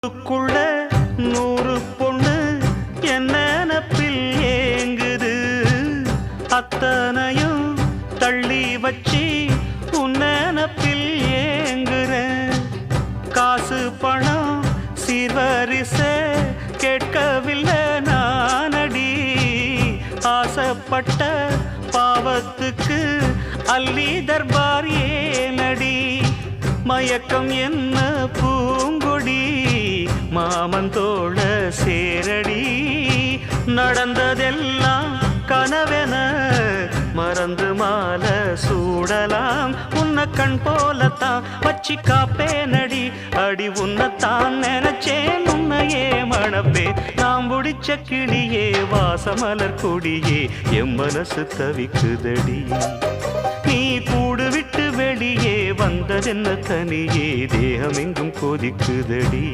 க்குள்ள 100 பொண்ணு என்ன நினப்பில் ஏங்குது அத்தனையும் தள்ளி வச்சி உன் நினப்பில் ஏங்குற காசு பணம் சீர்வரிசை கேட்கவில்லை நானடி ஆசைப்பட்ட பாவத்துக்கு அள்ளி தர்பார் ஏனடி மயக்கம் என்ன பூங்கொடி மாமன் தோழ சேரடி நடந்ததெல்லாம் கனவென மறந்து மாலை சூடலாம் உன்னை கண் போலத்தான் வச்சி காப்பேனடி அடி உன்னைத்தான் நினைச்சேன் உன்னையே மணப்பே நாம் முடிச்ச கிளியே வாசமலர் கொடியே எம் மனசு தவிக்குதடி நீ கூடு விட்டு வெளியே வந்ததென்ன தனியே தேகம் எங்கும் கொதிக்குதடி